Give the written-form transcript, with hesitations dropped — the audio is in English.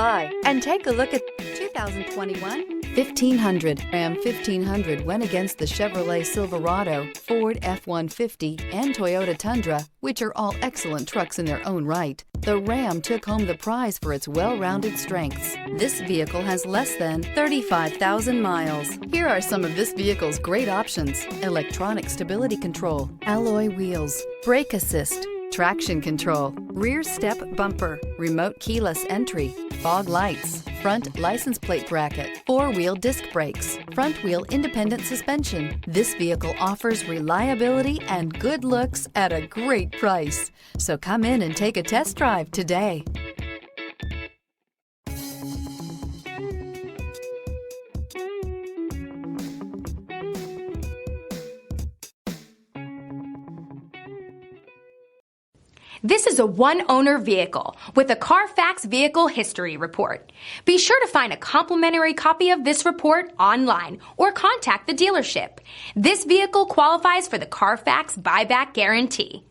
by and take a look at 2021 1500. Ram 1500 went against the Chevrolet Silverado, Ford F-150, and Toyota Tundra, which are all excellent trucks in their own right. The Ram took home the prize for its well-rounded strengths. This vehicle has less than 35,000 miles. Here are some of this vehicle's great options: electronic stability control, alloy wheels, brake assist, traction control, rear step bumper, remote keyless entry, fog lights, front license plate bracket, four-wheel disc brakes, front-wheel independent suspension. This vehicle offers reliability and good looks at a great price. So come in and take a test drive today. This is a one-owner vehicle with a Carfax Vehicle History Report. Be sure to find a complimentary copy of this report online or contact the dealership. This vehicle qualifies for the Carfax Buyback Guarantee.